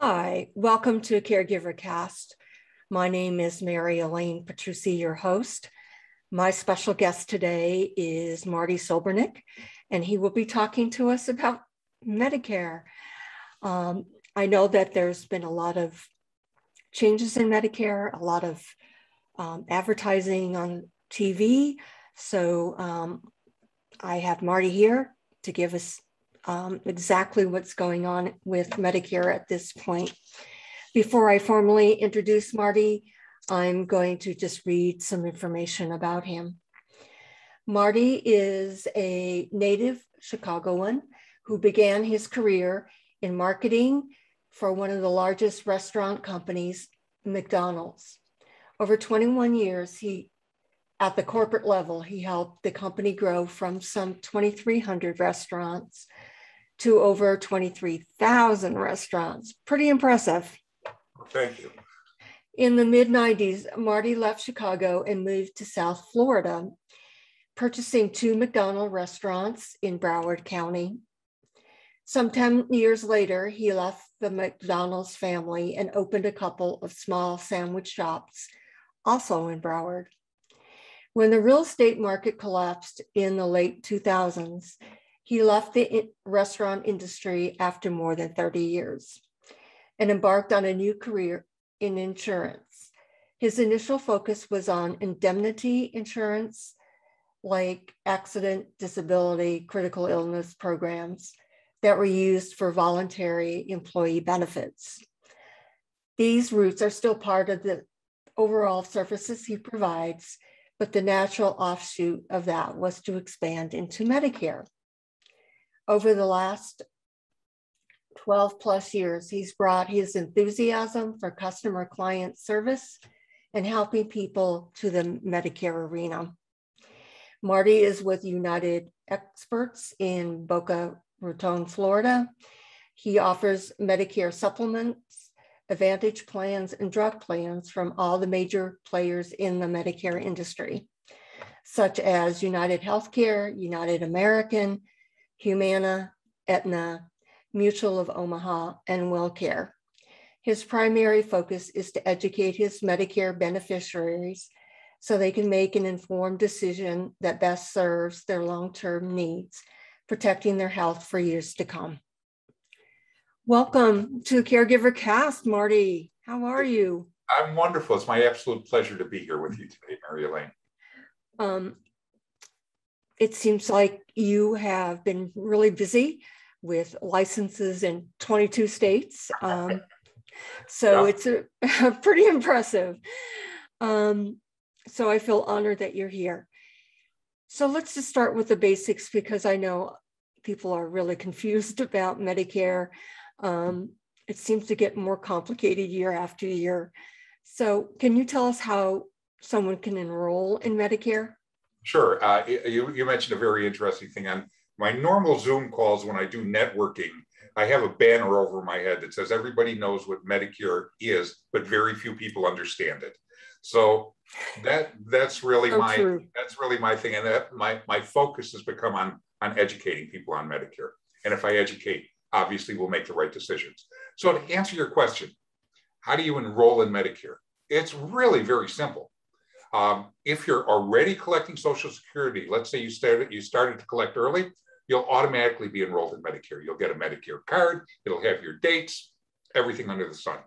Hi, welcome to Caregiver Cast. My name is Mary Elaine Petrucci, your host. My special guest today is Marty Silbernik, and he will be talking to us about Medicare. I know that there's been a lot of changes in Medicare, a lot of advertising on TV. So I have Marty here to give us exactly what's going on with Medicare at this point. Before I formally introduce Marty, I'm going to just read some information about him. Marty is a native Chicagoan who began his career in marketing for one of the largest restaurant companies, McDonald's. Over 21 years, at the corporate level, he helped the company grow from some 2,300 restaurants to over 23,000 restaurants. Pretty impressive. Thank you. In the mid-90s, Marty left Chicago and moved to South Florida, purchasing 2 McDonald's restaurants in Broward County. Some 10 years later, he left the McDonald's family and opened a couple of small sandwich shops, also in Broward. When the real estate market collapsed in the late 2000s, he left the restaurant industry after more than 30 years and embarked on a new career in insurance. His initial focus was on indemnity insurance, like accident, disability, critical illness programs that were used for voluntary employee benefits. These routes are still part of the overall services he provides, but the natural offshoot of that was to expand into Medicare. Over the last 12 plus years, he's brought his enthusiasm for customer client service and helping people to the Medicare arena. Marty is with United Experts in Boca Raton, Florida. He offers Medicare supplements, Advantage plans, and drug plans from all the major players in the Medicare industry, such as United Healthcare, United American, Humana, Aetna, Mutual of Omaha, and WellCare. His primary focus is to educate his Medicare beneficiaries so they can make an informed decision that best serves their long-term needs, protecting their health for years to come. Welcome to Caregiver Cast, Marty. How are you? I'm wonderful. It's my absolute pleasure to be here with you today, Mary Elaine. It seems like you have been really busy with licenses in 22 states. So It's pretty impressive. So I feel honored that you're here. So let's just start with the basics, because I know people are really confused about Medicare. It seems to get more complicated year after year. So can you tell us how someone can enroll in Medicare? Sure. You mentioned a very interesting thing. On my normal Zoom calls, when I do networking, I have a banner over my head that says everybody knows what Medicare is, but very few people understand it. So that's really my thing, and that my focus has become on educating people on Medicare. And if I educate, obviously we'll make the right decisions. So to answer your question, how do you enroll in Medicare? It's really very simple. If you're already collecting Social Security, let's say you started to collect early, you'll automatically be enrolled in Medicare. You'll get a Medicare card. It'll have your dates, everything under the sun.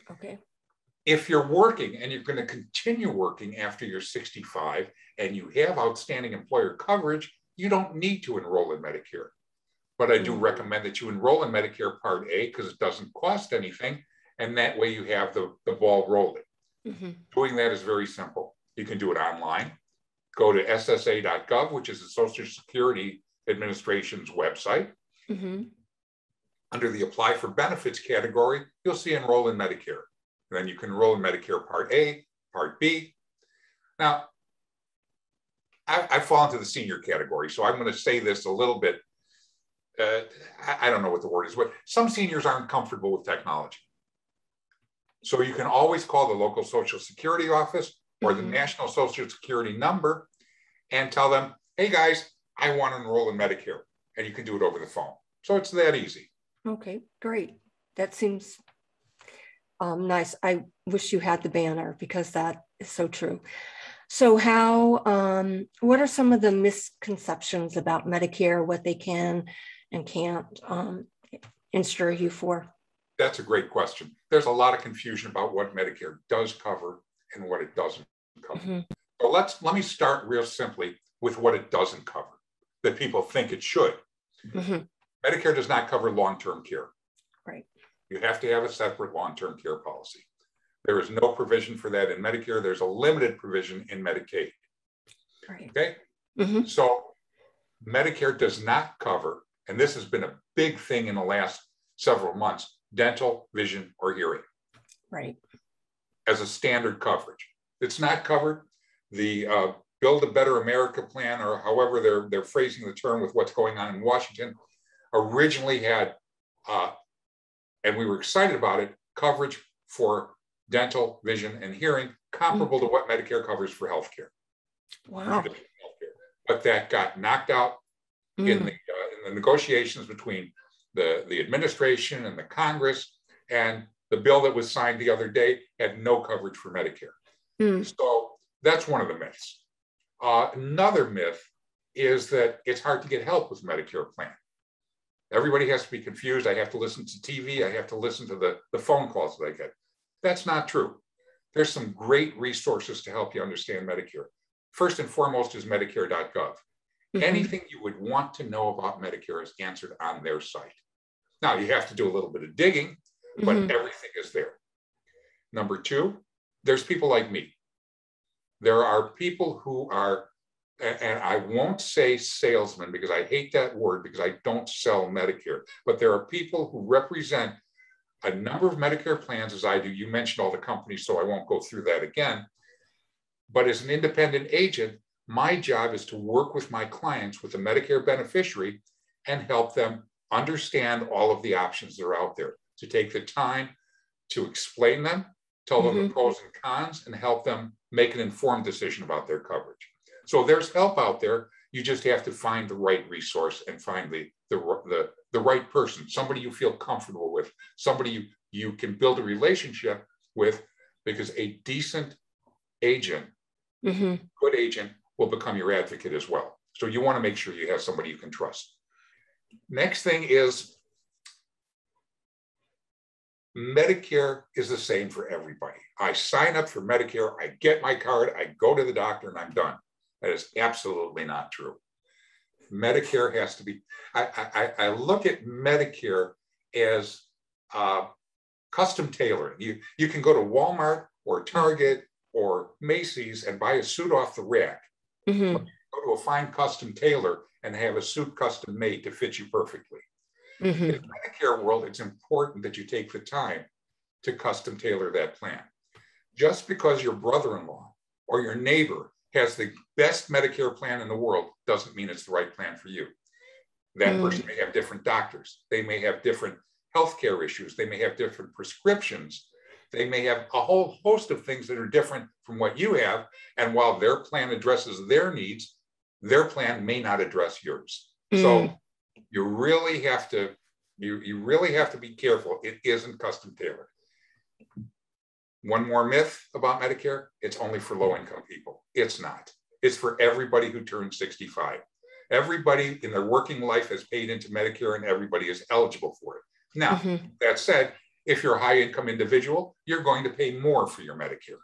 Okay. If you're working and you're going to continue working after you're 65 and you have outstanding employer coverage, you don't need to enroll in Medicare. But I do recommend that you enroll in Medicare Part A because it doesn't cost anything. And that way you have the ball rolling. Doing that is very simple. You can do it online. Go to ssa.gov, which is the Social Security Administration's website. Under the Apply for Benefits category, you'll see Enroll in Medicare. And then you can enroll in Medicare Part A, Part B. Now, I fall into the senior category, so I'm going to say this a little bit. I don't know what the word is, but some seniors aren't comfortable with technology. So you can always call the local Social Security office or the National Social Security number and tell them, hey guys, I want to enroll in Medicare. And you can do it over the phone. So it's that easy. Okay, great. That seems nice. I wish you had the banner because that is so true. So what are some of the misconceptions about Medicare, what they can and can't insure you for? That's a great question. There's a lot of confusion about what Medicare does cover and what it doesn't cover. Mm-hmm. So let me start real simply with what it doesn't cover, that people think it should. Mm-hmm. Medicare does not cover long-term care. Right. You have to have a separate long-term care policy. There is no provision for that in Medicare. There's a limited provision in Medicaid. Right. Okay. Mm-hmm. So Medicare does not cover, and this has been a big thing in the last several months, dental, vision, or hearing. Right. As a standard coverage. It's not covered. The Build a Better America plan, or however they're phrasing the term with what's going on in Washington, originally had, and we were excited about it, coverage for dental, vision, and hearing comparable to what Medicare covers for healthcare. Wow. But that got knocked out in the negotiations between the administration and the Congress, and the bill that was signed the other day had no coverage for Medicare. So that's one of the myths. Another myth is that it's hard to get help with Medicare plan. Everybody has to be confused. I have to listen to TV. I have to listen to the phone calls that I get. That's not true. There's some great resources to help you understand Medicare. First and foremost is Medicare.gov. Mm-hmm. Anything you would want to know about Medicare is answered on their site. Now, you have to do a little bit of digging, but everything is there. Number two, there's people like me. There are people who are, and I won't say salesmen because I hate that word because I don't sell Medicare, but there are people who represent a number of Medicare plans as I do. You mentioned all the companies, so I won't go through that again. But as an independent agent, my job is to work with my clients, with a Medicare beneficiary, and help them understand all of the options that are out there, to take the time to explain them, tell them the pros and cons, and help them make an informed decision about their coverage. So there's help out there. You just have to find the right resource and find the right person, somebody you feel comfortable with, somebody you can build a relationship with, because a decent agent, good agent, will become your advocate as well. So you want to make sure you have somebody you can trust. Next thing is Medicare is the same for everybody. I sign up for Medicare, I get my card, I go to the doctor, and I'm done. That is absolutely not true. Medicare has to be, I look at Medicare as custom tailoring. You can go to Walmart or Target or Macy's and buy a suit off the rack. Go to a fine custom tailor and have a suit custom made to fit you perfectly. In the Medicare world, it's important that you take the time to custom tailor that plan. Just because your brother-in-law or your neighbor has the best Medicare plan in the world doesn't mean it's the right plan for you. That person may have different doctors. They may have different healthcare issues. They may have different prescriptions. They may have a whole host of things that are different from what you have. And while their plan addresses their needs, their plan may not address yours. So you really have to, you really have to be careful. It isn't custom tailored. One more myth about Medicare, it's only for low-income people. It's not. It's for everybody who turns 65. Everybody in their working life has paid into Medicare and everybody is eligible for it. Now, that said, if you're a high-income individual, you're going to pay more for your Medicare.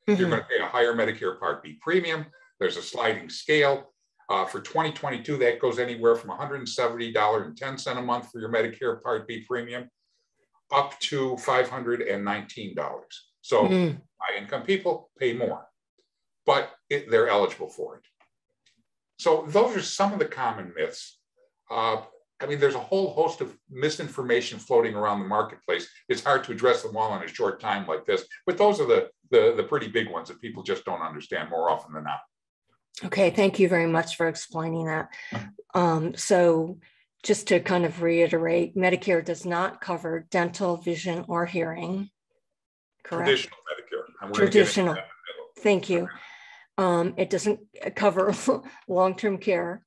You're going to pay a higher Medicare Part B premium. There's a sliding scale. For 2022, that goes anywhere from $170.10 a month for your Medicare Part B premium up to $519. So high-income people pay more, but they're eligible for it. So those are some of the common myths. I mean, there's a whole host of misinformation floating around the marketplace. It's hard to address them all in a short time like this, but those are the pretty big ones that people just don't understand more often than not. Okay, thank you very much for explaining that. So just to kind of reiterate, Medicare does not cover dental, vision, or hearing. Correct? Traditional Medicare. Traditional. Thank you. It doesn't cover long-term care.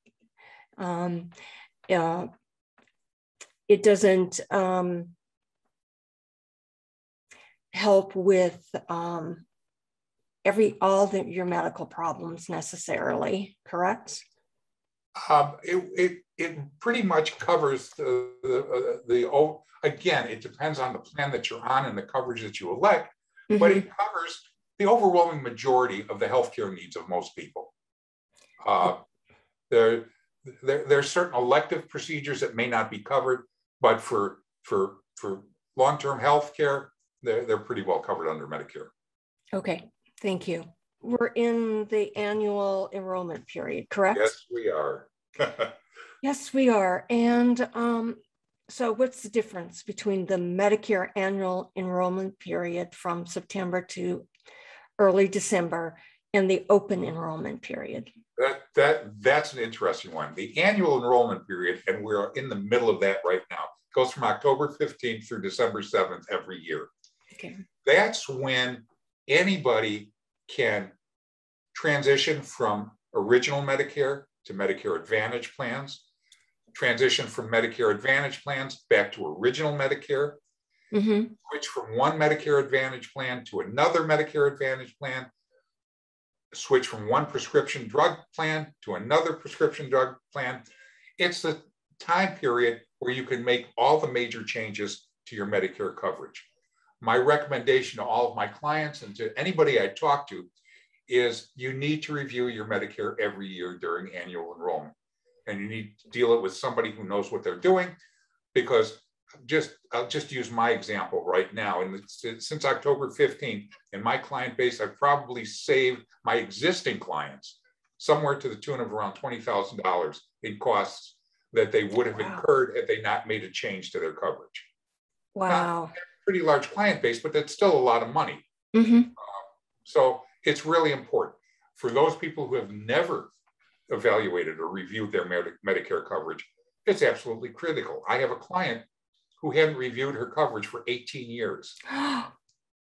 It doesn't help with all your medical problems necessarily, correct? It pretty much covers again, it depends on the plan that you're on and the coverage that you elect, but it covers the overwhelming majority of the healthcare needs of most people. There's certain elective procedures that may not be covered, but for long-term health care, they're pretty well covered under Medicare. Okay, thank you. We're in the annual enrollment period, correct? Yes, we are. Yes, we are. And so what's the difference between the Medicare annual enrollment period from September to early December and the open enrollment period? That's an interesting one. The annual enrollment period, and we're in the middle of that right now, goes from October 15th through December 7th every year. Okay. That's when anybody can transition from original Medicare to Medicare Advantage plans, transition from Medicare Advantage plans back to original Medicare, switch from one Medicare Advantage plan to another Medicare Advantage plan, switch from one prescription drug plan to another prescription drug plan. It's the time period where you can make all the major changes to your Medicare coverage. My recommendation to all of my clients and to anybody I talk to is you need to review your Medicare every year during annual enrollment. And you need to deal it with somebody who knows what they're doing, because I'll just use my example right now. And since October 15th, in my client base, I've probably saved my existing clients somewhere to the tune of around $20,000 in costs that they would have incurred had they not made a change to their coverage. Wow. Now, I have a pretty large client base, but that's still a lot of money. So it's really important for those people who have never evaluated or reviewed their Medicare coverage. It's absolutely critical. I have a client who hadn't reviewed her coverage for 18 years.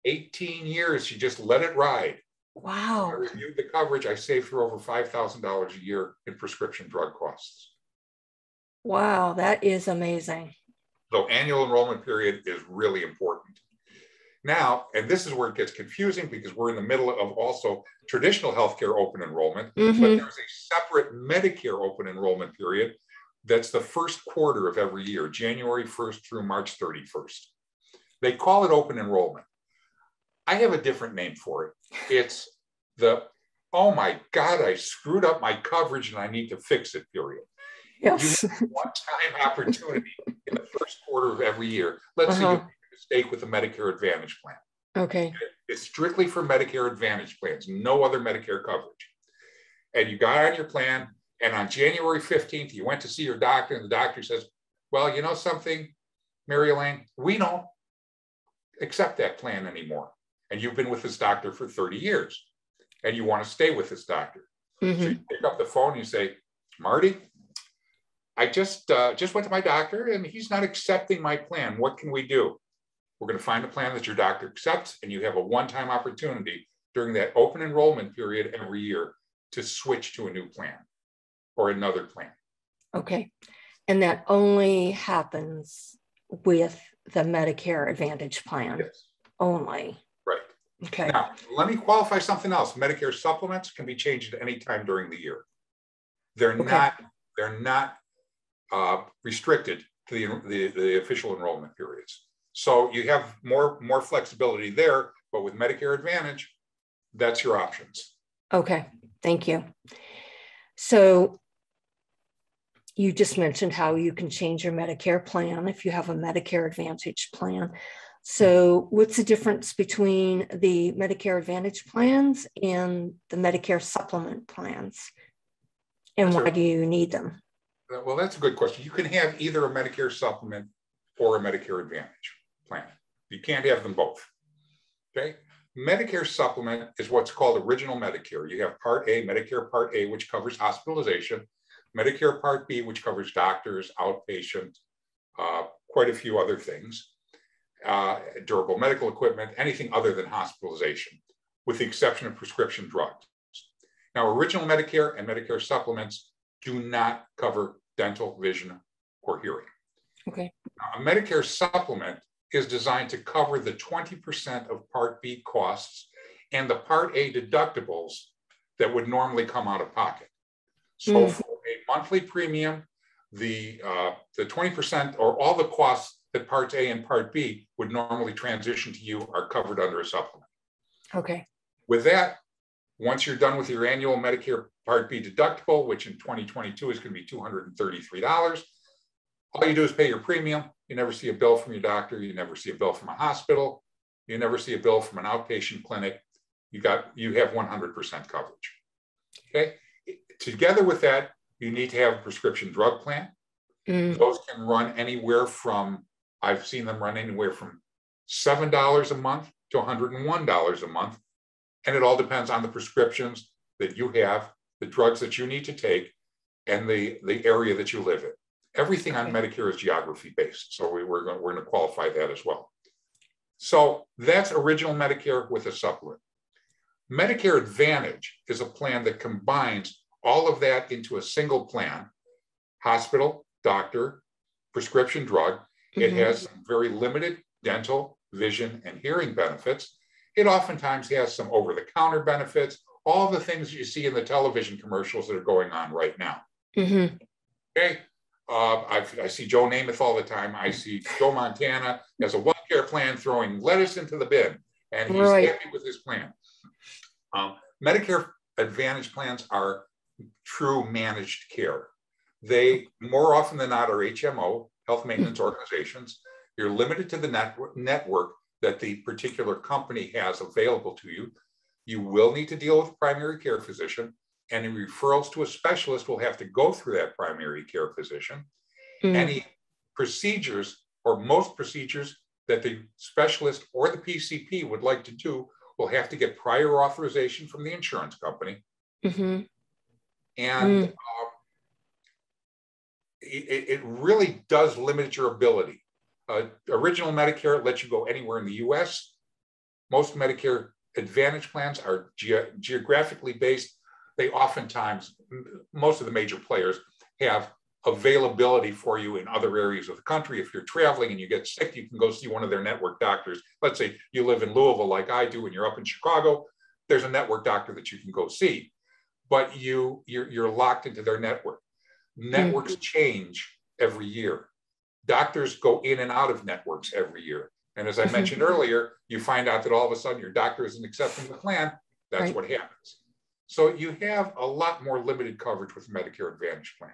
18 years, she just let it ride. Wow. I reviewed the coverage. I saved her over $5,000 a year in prescription drug costs. Wow, that is amazing. So annual enrollment period is really important. Now, and this is where it gets confusing because we're in the middle of also traditional healthcare open enrollment, but there's a separate Medicare open enrollment period that's the first quarter of every year, January 1st through March 31st. They call it open enrollment. I have a different name for it. It's the, oh my God, I screwed up my coverage and I need to fix it period. Yes. You have a one-time opportunity in the first quarter of every year. Let's say you make a mistake with a Medicare Advantage plan. Okay. It's strictly for Medicare Advantage plans, no other Medicare coverage. And you got on your plan, and on January 15th, you went to see your doctor, and the doctor says, well, you know something, Mary Elaine, we don't accept that plan anymore. And you've been with this doctor for 30 years, and you want to stay with this doctor. So you pick up the phone and you say, Marty, I just went to my doctor and he's not accepting my plan. What can we do? We're going to find a plan that your doctor accepts, and you have a one-time opportunity during that open enrollment period every year to switch to a new plan or another plan. Okay. And that only happens with the Medicare Advantage plan. Yes. Only. Right. Okay. Now, let me qualify something else. Medicare supplements can be changed at any time during the year. They're not restricted to the official enrollment periods. So you have more flexibility there, but with Medicare Advantage, that's your options. Okay, thank you. So you just mentioned how you can change your Medicare plan if you have a Medicare Advantage plan. So what's the difference between the Medicare Advantage plans and the Medicare supplement plans? And why do you need them? Well, that's a good question. You can have either a Medicare supplement or a Medicare Advantage plan. You can't have them both. Okay. Medicare supplement is what's called original Medicare. You have Part A, Medicare Part A, which covers hospitalization, Medicare Part B, which covers doctors, outpatient, quite a few other things, durable medical equipment, anything other than hospitalization, with the exception of prescription drugs. Now, original Medicare and Medicare supplements do not cover dental, vision, or hearing. Okay. Now, a Medicare supplement is designed to cover the 20% of Part B costs and the Part A deductibles that would normally come out of pocket. So for a monthly premium, the 20% or all the costs that Parts A and Part B would normally transition to you are covered under a supplement. Okay. With that, once you're done with your annual Medicare Part B deductible, which in 2022 is going to be $233, all you do is pay your premium. You never see a bill from your doctor. You never see a bill from a hospital. You never see a bill from an outpatient clinic. You have 100% coverage. Okay. Together with that, you need to have a prescription drug plan. Those can run anywhere from, I've seen them run anywhere from $7 a month to $101 a month. And it all depends on the prescriptions that you have, the drugs that you need to take, and the area that you live in. Everything on Medicare is geography based. So we're going to qualify that as well. So that's original Medicare with a supplement. Medicare Advantage is a plan that combines all of that into a single plan: hospital, doctor, prescription drug. It has very limited dental, vision, and hearing benefits. It oftentimes has some over-the-counter benefits, all the things you see in the television commercials that are going on right now. Okay. I see Joe Namath all the time. I see Joe Montana has a WellCare plan throwing lettuce into the bin, and he's happy with his plan. Medicare Advantage plans are true managed care. They, more often than not, are HMO, health maintenance organizations. You're limited to the network that the particular company has available to you. You will need to deal with a primary care physician, and any referrals to a specialist will have to go through that primary care physician. Any procedures, or most procedures, that the specialist or the PCP would like to do will have to get prior authorization from the insurance company. And it really does limit your ability. Original Medicare lets you go anywhere in the US. Most Medicare Advantage plans are geographically based. They oftentimes, most of the major players have availability for you in other areas of the country. If you're traveling and you get sick, you can go see one of their network doctors. Let's say you live in Louisville like I do and you're up in Chicago, there's a network doctor that you can go see, but you're locked into their network. Networks change every year. Doctors go in and out of networks every year. And as I mentioned earlier, you find out that all of a sudden your doctor isn't accepting the plan. That's what happens. So you have a lot more limited coverage with Medicare Advantage plan.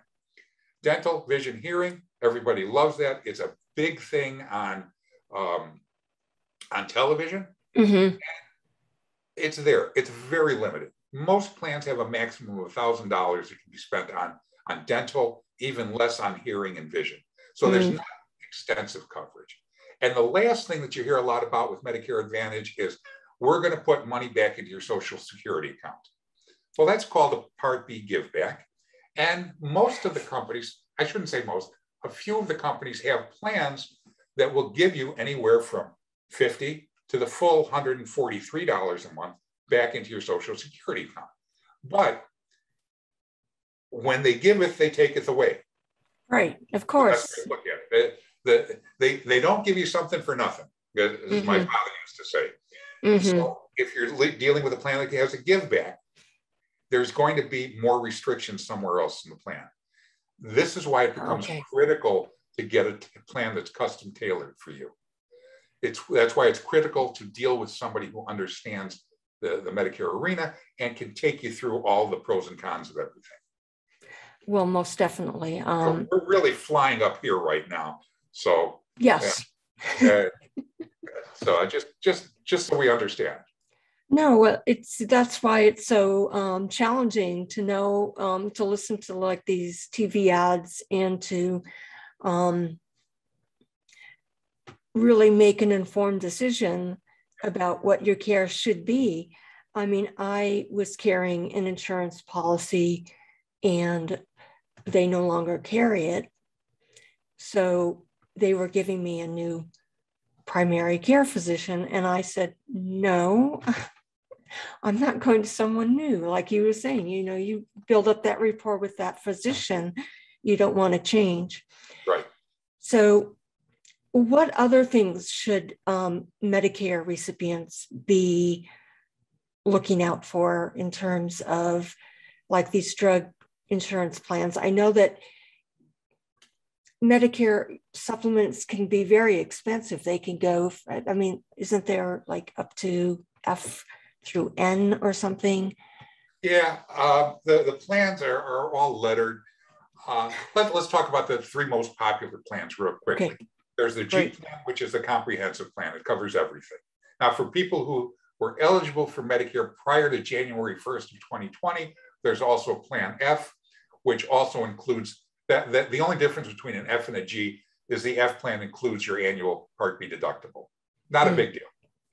Dental, vision, hearing, everybody loves that. It's a big thing on television. It's there. It's very limited. Most plans have a maximum of $1,000 that can be spent on dental, even less on hearing and vision. So there's not extensive coverage. And the last thing that you hear a lot about with Medicare Advantage is, we're going to put money back into your Social Security account. Well, that's called a Part B give back. And most of the companies, I shouldn't say most, a few of the companies have plans that will give you anywhere from $50 to the full $143 a month back into your Social Security account. But when they give it, they take it away. Right, of course. That's the way to look at it. They don't give you something for nothing, as my father used to say. So if you're dealing with a plan that has a give back, there's going to be more restrictions somewhere else in the plan. This is why it becomes critical to get a plan that's custom tailored for you. That's why it's critical to deal with somebody who understands the Medicare arena and can take you through all the pros and cons of everything. Well, most definitely. So we're really flying up here right now. So yes. So just so we understand. No, well, that's why it's so challenging to know, to listen to like these TV ads and to really make an informed decision about what your care should be. I mean, I was carrying an insurance policy and they no longer carry it. So they were giving me a new primary care physician. And I said, no, I'm not going to someone new. Like you were saying, you build up that rapport with that physician. You don't want to change. Right. So what other things should Medicare recipients be looking out for in terms of like these drug insurance plans? I know that Medicare supplements can be very expensive. They can go, I mean, isn't there like up to F through N or something? Yeah, the plans are all lettered. Let's talk about the three most popular plans real quickly. Okay. There's the G plan, which is the comprehensive plan. It covers everything. Now, for people who were eligible for Medicare prior to January 1st of 2020, there's also Plan F, which also includes that the only difference between an F and a G is the F plan includes your annual Part B deductible. Not a big deal,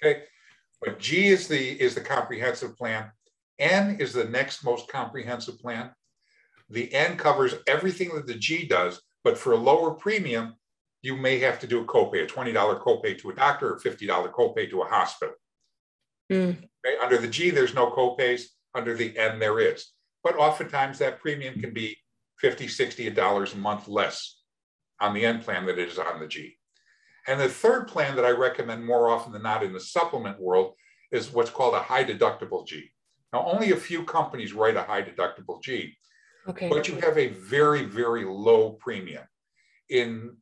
okay? But G is the comprehensive plan. N is the next most comprehensive plan. The N covers everything that the G does, but for a lower premium, you may have to do a copay, a $20 copay to a doctor or $50 copay to a hospital. Okay? Under the G, there's no copays. Under the N, there is. But oftentimes that premium can be $50, $60 a month less on the N plan than it is on the G. And the third plan that I recommend more often than not in the supplement world is what's called a high deductible G. Now, only a few companies write a high deductible G, but you have a very, very low premium. In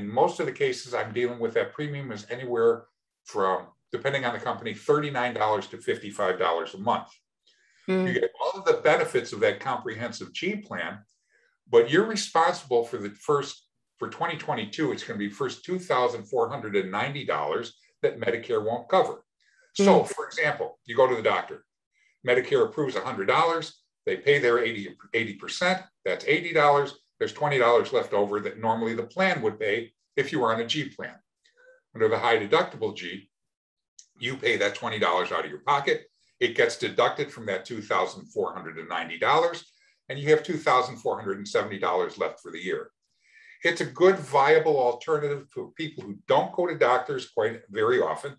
most of the cases I'm dealing with, that premium is anywhere from, depending on the company, $39 to $55 a month. You get all of the benefits of that comprehensive G plan, but you're responsible for for 2022, it's going to be first $2,490 that Medicare won't cover. So, for example, you go to the doctor, Medicare approves $100, they pay their 80%, that's $80, there's $20 left over that normally the plan would pay if you were on a G plan. Under the high deductible G, you pay that $20 out of your pocket, it gets deducted from that $2,490, and you have $2,470 left for the year. It's a good, viable alternative for people who don't go to doctors quite very often,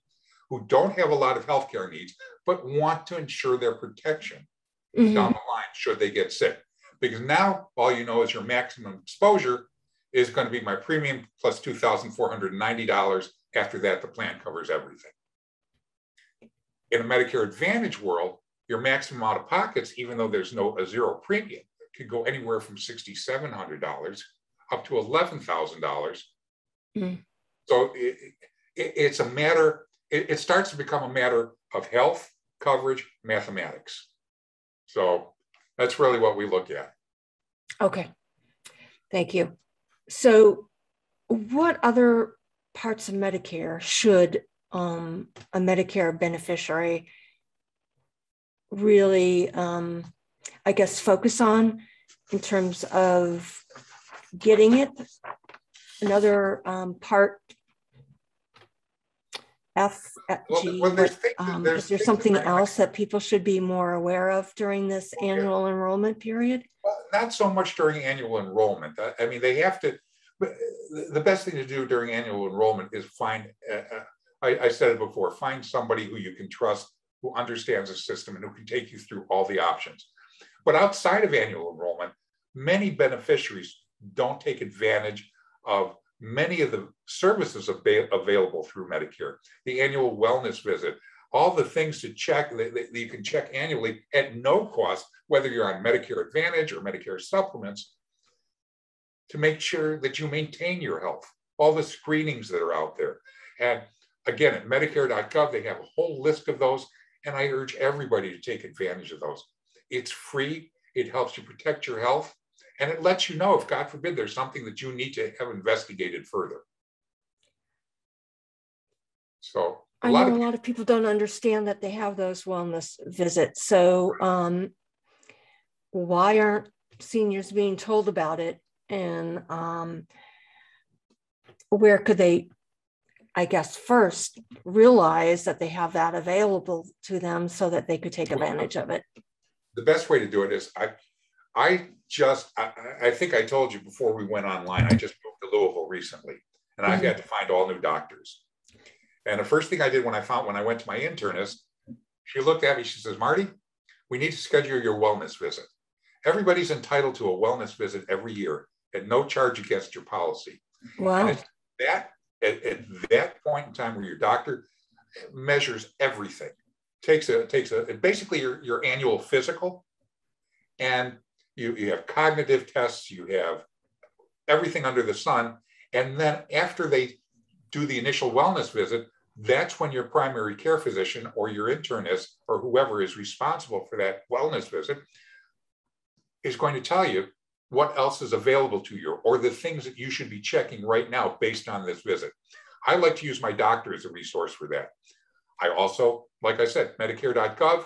who don't have a lot of healthcare needs, but want to ensure their protection down the line should they get sick. Because now all you know is your maximum exposure is going to be my premium plus $2,490. After that, the plan covers everything. In a Medicare Advantage world, your maximum out of pockets, even though there's a zero premium, could go anywhere from $6,700 up to $11,000. So it's a matter, it starts to become a matter of health, coverage, mathematics. So that's really what we look at. Okay, thank you. So what other parts of Medicare should a Medicare beneficiary really, I guess, focus on in terms of getting it? Another part F, G, is there something else that people should be more aware of during this annual enrollment period? Well, not so much during annual enrollment. I mean, they have to, the best thing to do during annual enrollment is find, I said it before, find somebody who you can trust, who understands the system and who can take you through all the options. But outside of annual enrollment, many beneficiaries don't take advantage of many of the services available through Medicare, the annual wellness visit, all the things to check that you can check annually at no cost, whether you're on Medicare Advantage or Medicare supplements, to make sure that you maintain your health, all the screenings that are out there. And again, at Medicare.gov, they have a whole list of those, and I urge everybody to take advantage of those. It's free, it helps you protect your health, and it lets you know if, God forbid, there's something that you need to have investigated further. So I know a lot of people don't understand that they have those wellness visits. So why aren't seniors being told about it? And where could they, I guess, first realize that they have that available to them so that they could take advantage of it? The best way to do it is, I think I told you before we went online, I just moved to Louisville recently, and I had to find all new doctors. And the first thing I did when I went to my internist, she looked at me, she says, Marty, we need to schedule your wellness visit. Everybody's entitled to a wellness visit every year at no charge against your policy. Wow. And it's that at that point in time where your doctor measures everything, takes basically your annual physical, and you have cognitive tests, you have everything under the sun. And then after they do the initial wellness visit, that's when your primary care physician or your internist or whoever is responsible for that wellness visit is going to tell you what else is available to you or the things that you should be checking right now based on this visit. I like to use my doctor as a resource for that. I also, like I said, Medicare.gov,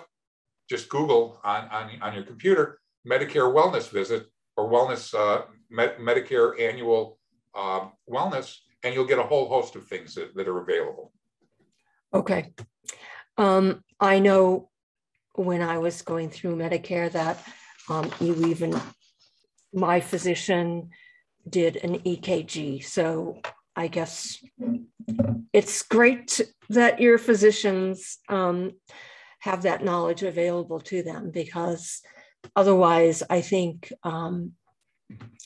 just Google on your computer, Medicare wellness visit or wellness, Medicare annual wellness, and you'll get a whole host of things that are available. Okay. I know when I was going through Medicare that my physician did an EKG. So I guess it's great that your physicians have that knowledge available to them, because otherwise I think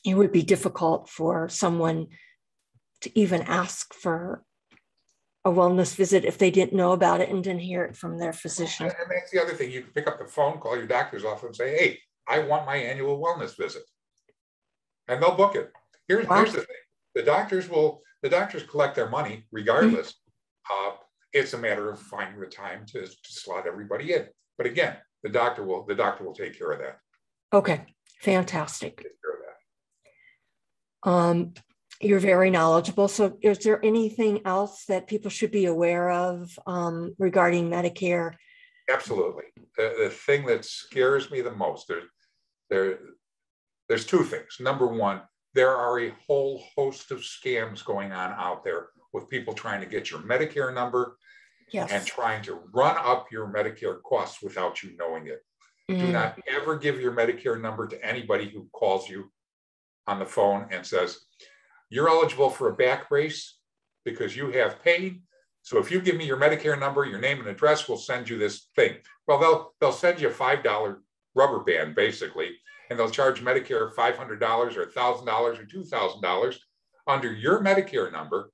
it would be difficult for someone to even ask for a wellness visit if they didn't know about it and didn't hear it from their physician. And that's the other thing. You can pick up the phone, call your doctor's office and say, hey, I want my annual wellness visit. And they'll book it. Here's the thing. The doctors collect their money regardless. It's a matter of finding the time to slot everybody in. But again, the doctor will take care of that. Okay, fantastic. Take care of that. You're very knowledgeable. So is there anything else that people should be aware of regarding Medicare? Absolutely. The thing that scares me the most, there's two things. Number one, there are a whole host of scams going on out there with people trying to get your Medicare number. Yes. And trying to run up your Medicare costs without you knowing it. Do not ever give your Medicare number to anybody who calls you on the phone and says, you're eligible for a back brace because you have pain. So if you give me your Medicare number, your name and address, we'll send you this thing. Well, they'll send you a $5 rubber band, basically, and they'll charge Medicare $500 or $1,000 or $2,000 under your Medicare number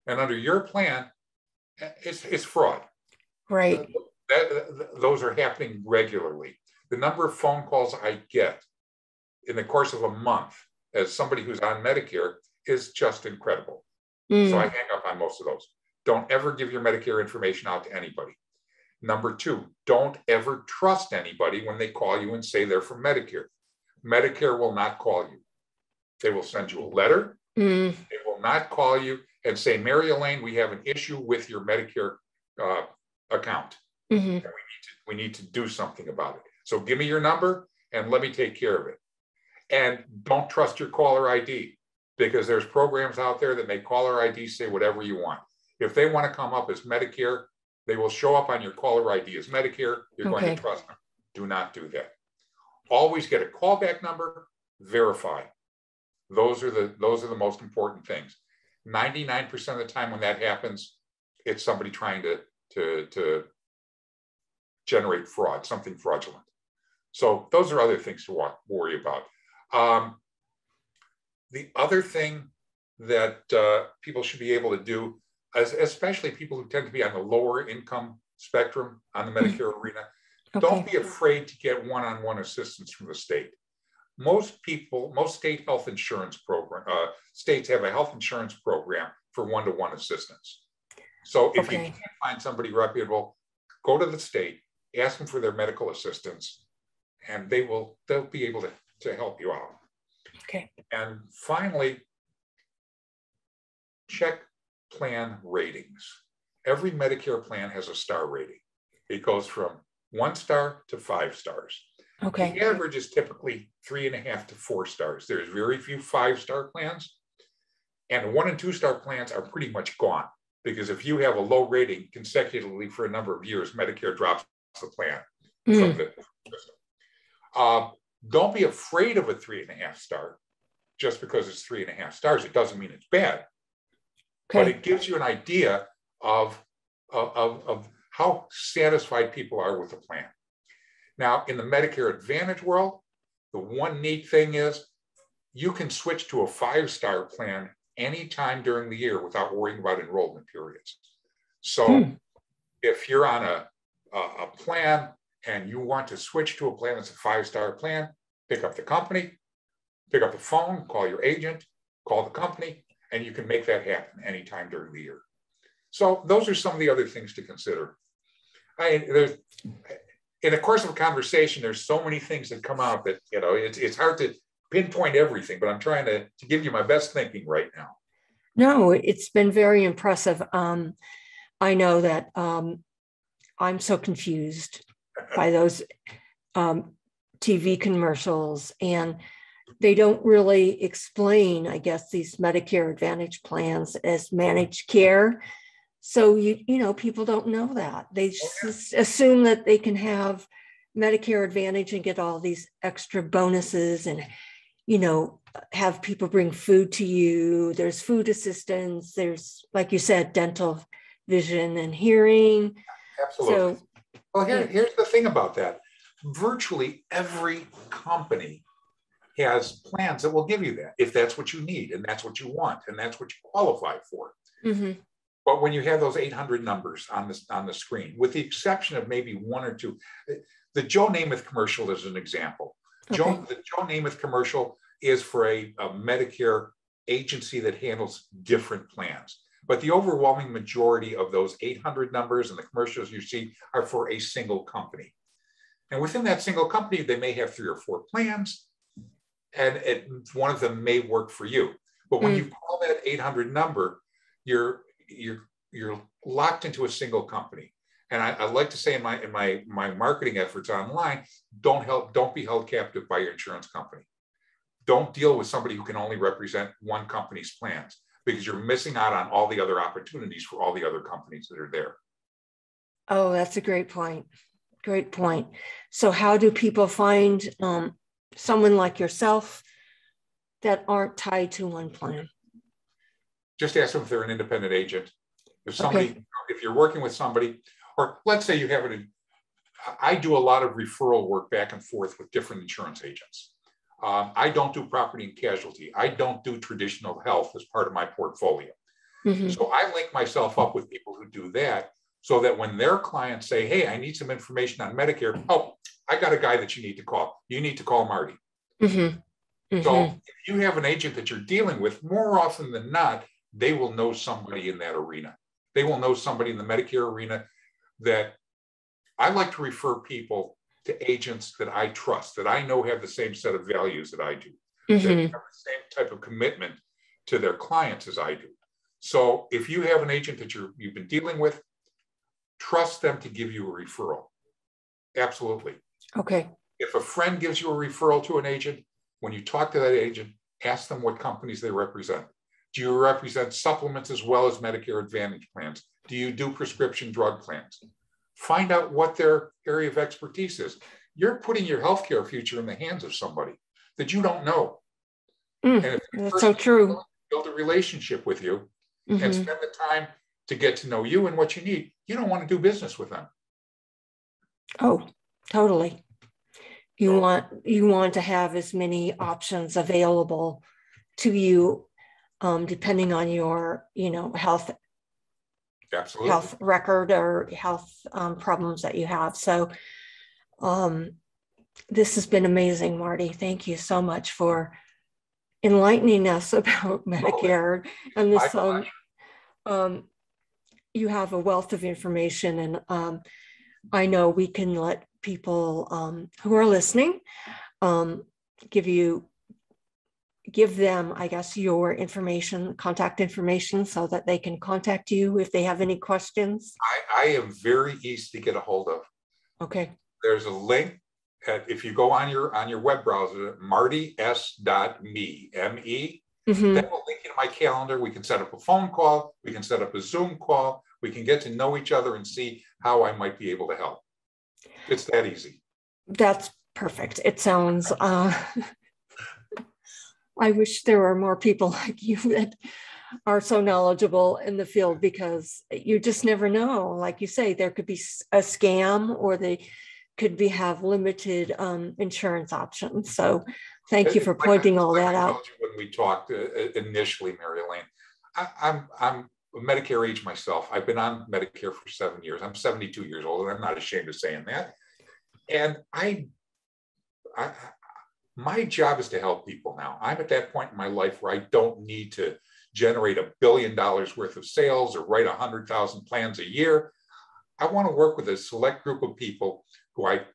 and under your plan. It's fraud. Right. Those are happening regularly. The number of phone calls I get in the course of a month as somebody who's on Medicare is just incredible. So I hang up on most of those. Don't ever give your Medicare information out to anybody. Number two, don't ever trust anybody when they call you and say they're from Medicare. Medicare will not call you. They will send you a letter. They will not call you and say, Mary Elaine, we have an issue with your Medicare account. And we need to do something about it. So give me your number and let me take care of it. And don't trust your caller ID, because there's programs out there that make caller ID say whatever you want. If they want to come up as Medicare, they will show up on your caller ID as Medicare. You're going to trust them. Do not do that. Always get a callback number, verify. Those are the most important things. 99% of the time when that happens, it's somebody trying to generate fraud, something fraudulent. So those are other things to worry about. The other thing that people should be able to do, especially people who tend to be on the lower income spectrum on the Medicare arena, don't be afraid to get one-on-one assistance from the state. Most state health insurance states have a health insurance program for one-to-one assistance. So if you can't find somebody reputable, go to the state, ask them for their medical assistance, and they'll be able to help you out. Okay. And finally, check plan ratings. Every Medicare plan has a star rating. It goes from 1 star to 5 stars. Okay. The average is typically 3.5 to 4 stars. There's very few 5-star plans, and 1 and 2 star plans are pretty much gone, because if you have a low rating consecutively for a number of years, Medicare drops the plan from the system. Don't be afraid of a 3.5 star just because it's 3.5 stars. It doesn't mean it's bad, but it gives you an idea of how satisfied people are with the plan. Now, in the Medicare Advantage world, the one neat thing is you can switch to a 5-star plan anytime during the year without worrying about enrollment periods. So if you're on a plan and you want to switch to a plan that's a 5-star plan, pick up the company, pick up the phone, call your agent, call the company, and you can make that happen anytime during the year. So those are some of the other things to consider. In the course of a conversation, there's so many things that come out that, it's hard to pinpoint everything, but I'm trying to give you my best thinking right now. No, it's been very impressive. I know that I'm so confused by those TV commercials, and they don't really explain, I guess, these Medicare Advantage plans as managed care. So, people don't know that. They just assume that they can have Medicare Advantage and get all these extra bonuses and, have people bring food to you. There's food assistance. There's, like you said, dental, vision, and hearing. Absolutely. So, well, here's the thing about that. Virtually every company has plans that will give you that if that's what you need and that's what you want and that's what you qualify for. Mm-hmm. But when you have those 800 numbers on the screen, with the exception of maybe one or two, the Joe Namath commercial is an example. Okay. The Joe Namath commercial is for a Medicare agency that handles different plans. But the overwhelming majority of those 800 numbers and the commercials you see are for a single company. And within that single company, they may have 3 or 4 plans, and one of them may work for you. But when you call that 800 number, you're locked into a single company. And I like to say in my marketing efforts online, don't be held captive by your insurance company. Don't deal with somebody who can only represent one company's plans, because you're missing out on all the other opportunities for all the other companies that are there. Oh, that's a great point. Great point. So how do people find someone like yourself that aren't tied to one plan? Just ask them if they're an independent agent. If you're working with somebody, or let's say you have I do a lot of referral work back and forth with different insurance agents. I don't do property and casualty. I don't do traditional health as part of my portfolio. Mm-hmm. So I link myself up with people who do that, so that when their clients say, hey, I need some information on Medicare, oh, I got a guy that you need to call. You need to call Marty. Mm-hmm. Mm-hmm. So if you have an agent that you're dealing with, more often than not, they will know somebody in that arena. They will know somebody in the Medicare arena. That I like to refer people to agents that I trust, that I know have the same set of values that I do, that have the same type of commitment to their clients as I do. So if you have an agent that you've been dealing with, trust them to give you a referral. Absolutely. Okay. If a friend gives you a referral to an agent, when you talk to that agent, ask them what companies they represent. Do you represent supplements as well as Medicare Advantage plans? Do you do prescription drug plans? Find out what their area of expertise is. You're putting your healthcare future in the hands of somebody that you don't know. And if that's so true. Build a relationship with you and spend the time to get to know you and what you need, you don't want to do business with them. Oh, totally. You want to have as many options available to you, depending on your, health. Absolutely. Health record or health problems that you have. So this has been amazing, Marty. Thank you so much for enlightening us about Medicare and this. You have a wealth of information, and I know we can let people who are listening give them, I guess, your contact information, so that they can contact you if they have any questions. I am very easy to get a hold of. Okay. There's a link if you go on your web browser, martys.me, M-E, that will link you to my calendar. We can set up a phone call. We can set up a Zoom call. We can get to know each other and see how I might be able to help. It's that easy. That's perfect. It sounds... I wish there were more people like you that are so knowledgeable in the field, because you just never know. Like you say, there could be a scam, or they could have limited insurance options. So thank you for pointing all that out. When we talked initially, Mary Elaine, I'm Medicare age myself. I've been on Medicare for 7 years. I'm 72 years old, and I'm not ashamed of saying that. And my job is to help people now. I'm at that point in my life where I don't need to generate $1 billion worth of sales or write 100,000 plans a year. I want to work with a select group of people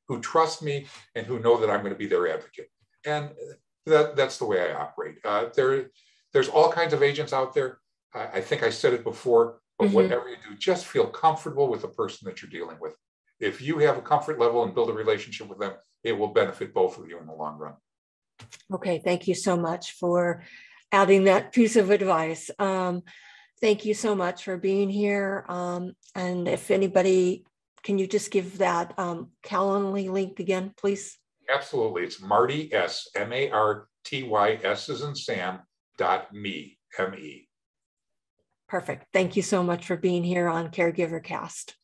who trust me and who know that I'm going to be their advocate. And that's the way I operate. There's all kinds of agents out there. I think I said it before, but whatever you do, just feel comfortable with the person that you're dealing with. If you have a comfort level and build a relationship with them, it will benefit both of you in the long run. Okay, thank you so much for adding that piece of advice. Thank you so much for being here. And if anybody, can you just give that Calendly link again, please? Absolutely. It's Marty S, MARTYS as in Sam, .me, M-E. Perfect. Thank you so much for being here on Caregiver Cast.